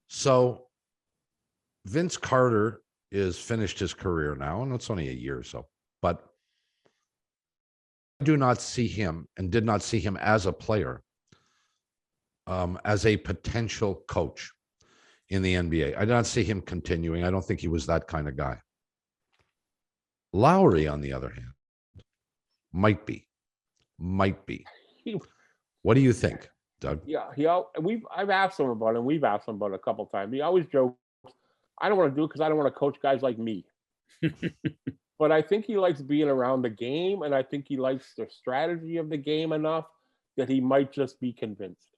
So Vince Carter is finished his career now, and it's only a year or so, but I do not see him and did not see him as a player, as a potential coach in the NBA. I did not see him continuing. I don't think he was that kind of guy. Lowry, on the other hand, might be. What do you think, Doug? Yeah, I've asked him about it, and we've asked him about it a couple of times. He always jokes, I don't want to do it because I don't want to coach guys like me. But I think he likes being around the game, and I think he likes the strategy of the game enough that he might just be convinced.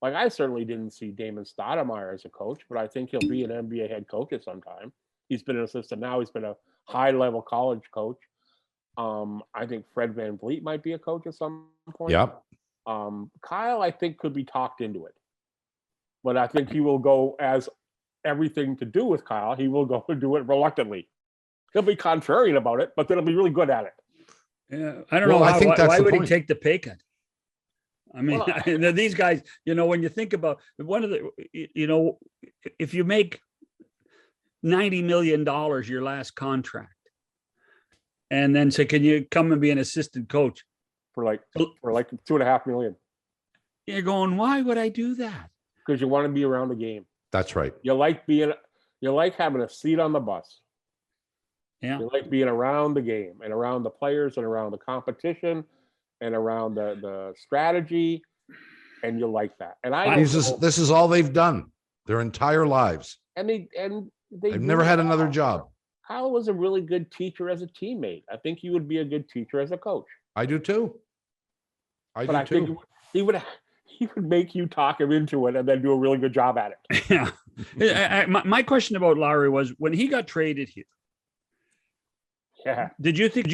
Like, I certainly didn't see Damon Stoudemire as a coach, but I think he'll be an NBA head coach at some time. He's been an assistant now. He's been a high-level college coach. I think Fred VanVleet might be a coach at some point. Yep. Kyle, I think, could be talked into it. But I think he will go, as everything to do with Kyle, he will go and do it reluctantly. He'll be contrarian about it, but then he'll be really good at it. Yeah, I don't know. Why would he take the pay cut? I mean, well, these guys, when you think about one of the, if you make $90 million your last contract, and then say, can you come and be an assistant coach for like $2.5 million? You're going, why would I do that? Because you want to be around the game. That's right. You like having a seat on the bus. Yeah. You like being around the game and around the players and around the competition and around the strategy, and you like that. And this is all they've done their entire lives. And they've never had another job. Kyle was a really good teacher as a teammate. I think he would be a good teacher as a coach. I do too. I think he would make you talk him into it and then do a really good job at it. Yeah. My question about Lowry was, when he got traded here. Yeah. Did you think?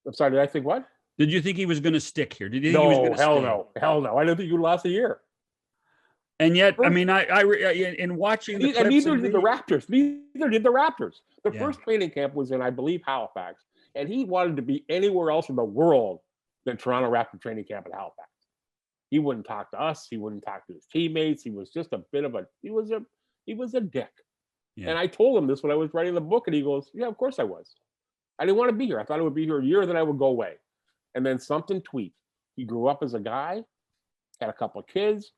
I'm sorry. Did I think what? Did you think he was going to stick here? Did you think he was going to stay? Hell no. I didn't think you last a year. And yet, I mean, I in watching the and neither did the Raptors. Neither did the Raptors. The first training camp was in, I believe, Halifax, and he wanted to be anywhere else in the world than Toronto Raptor training camp in Halifax. He wouldn't talk to us. He wouldn't talk to his teammates. He was just a bit of a. He was a dick. Yeah. And I told him this when I was writing the book, and he goes, "Yeah, of course I was. I didn't want to be here. I thought I would be here a year, then I would go away." And then something tweaked. He grew up as a guy, had a couple of kids.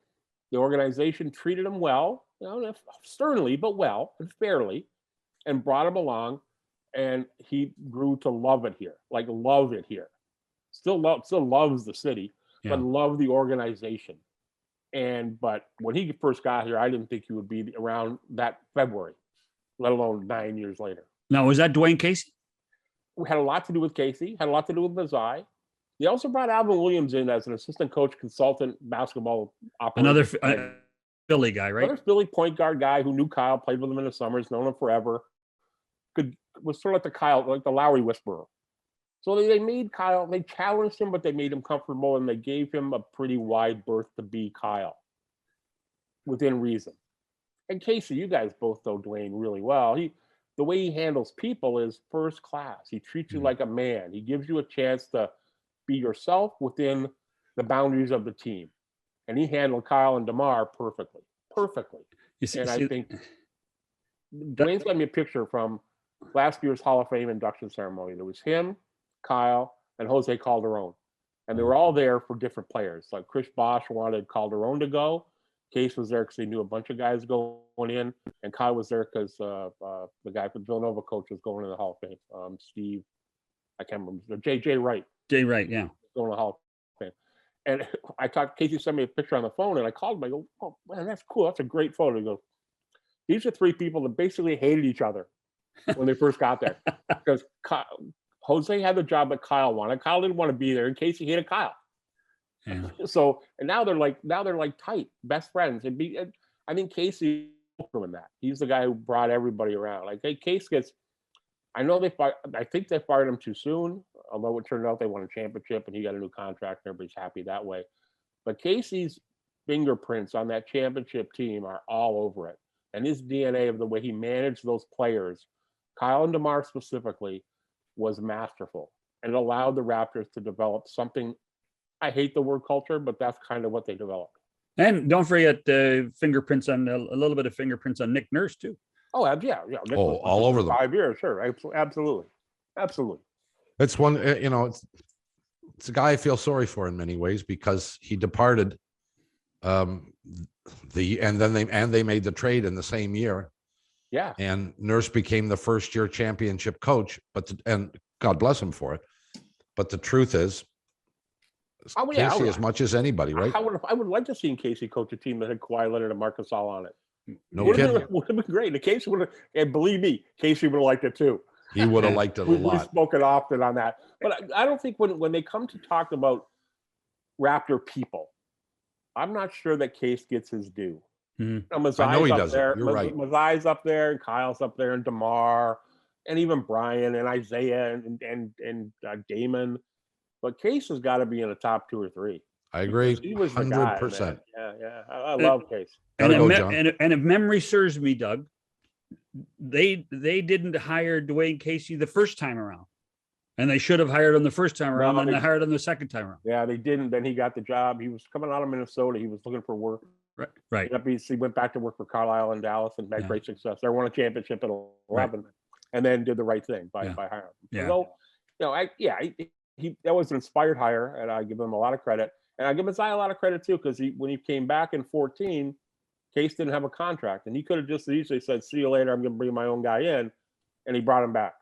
The organization treated him well, sternly, but well and fairly, and brought him along. And he grew to love it here, love it here. Still loves the city, but love the organization. But when he first got here, I didn't think he would be around that February, let alone 9 years later. Now, was that Dwayne Casey? We had a lot to do with Casey, had a lot to do with Mazai. They also brought Alvin Williams in as an assistant coach, consultant, basketball operator. Another Philly guy, right? Another Philly point guard guy who knew Kyle, played with him in the summers, known him forever. Was sort of like the Lowry whisperer. So they made Kyle, they challenged him, but they made him comfortable, and they gave him a pretty wide berth to be Kyle, within reason. And Casey, you guys both know Dwayne really well. The way he handles people is first class. He treats you like a man. He gives you a chance to be yourself within the boundaries of the team. And he handled Kyle and DeMar perfectly. I think Dwayne's got me a picture from last year's Hall of Fame induction ceremony. There was him, Kyle, and Jose Calderon. And they were all there for different players. Like Chris Bosh wanted Calderon to go. Case was there because he knew a bunch of guys going in. And Kyle was there because the guy from Villanova coach was going to the Hall of Fame. Steve, I can't remember. Jay Wright. Jay Wright, yeah. Going to the Hall of Fame. And Casey sent me a picture on the phone, and I called him. I go, "Oh, man, that's cool. That's a great photo." He goes, "These are three people that basically hated each other when they first got there." Because Jose had the job that Kyle wanted. Kyle didn't want to be there, and Casey hated Kyle. Yeah. So, and now they're like tight, best friends. And I think Casey doing that. He's the guy who brought everybody around. Like, hey, Case gets. I think they fired him too soon, although it turned out they won a championship and he got a new contract and everybody's happy that way. But Casey's fingerprints on that championship team are all over it. And his DNA of the way he managed those players, Kyle and DeMar specifically, was masterful. And it allowed the Raptors to develop something. I hate the word culture, but that's kind of what they developed. And don't forget fingerprints on a little bit of fingerprints on Nick Nurse too. Oh, yeah. Nick was all over them. 5 years, sure, absolutely. It's one, it's a guy I feel sorry for in many ways because he departed. And then they made the trade in the same year. Yeah. And Nurse became the first-year championship coach, and God bless him for it. But the truth is, Casey as much as anybody, right? I would like to see Casey coach a team that had Kawhi Leonard and Marc Gasol on it. No kidding. Would have been great. And Casey would have, and believe me, Casey would have liked it too. He would have liked it a lot. We've spoken often on that. But I don't think when they come to talk about Raptor people, I'm not sure that Case gets his due. Mm-hmm. I know he doesn't. You're right. Mazai's up there, and Kyle's up there, and DeMar, and even Brian and Isaiah and Damon. But Case has got to be in the top 2 or 3. I agree. He was 100%. Yeah. I love Case. And if memory serves me, Doug, they didn't hire Dwayne Casey the first time around. And they should have hired him the first time around, and they hired him the second time around. Yeah, they didn't. Then he got the job. He was coming out of Minnesota. He was looking for work. Right. He went back to work for Carlisle in Dallas and had great success. They won a championship at 11, and then did the right thing by hiring him. Yeah. So, that was an inspired hire, and I give him a lot of credit. And I give Isaiah a lot of credit too, because when he came back in 14, Case didn't have a contract, and he could have just easily said, "See you later. I'm going to bring my own guy in," and he brought him back.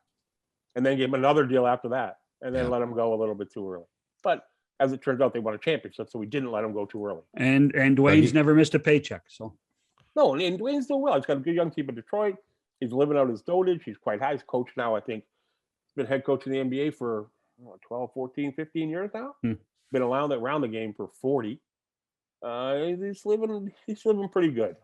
And then gave him another deal after that, and then let him go a little bit too early. But as it turns out, they won a championship, so we didn't let him go too early. And Dwayne's never missed a paycheck. So no, and Dwayne's doing well. He's got a good young team in Detroit. He's living out his dotage. He's quite high. He's coach now, I think. He's been head coach in the NBA for 12, 14, 15 years now. Been around the game for 40. He's living pretty good.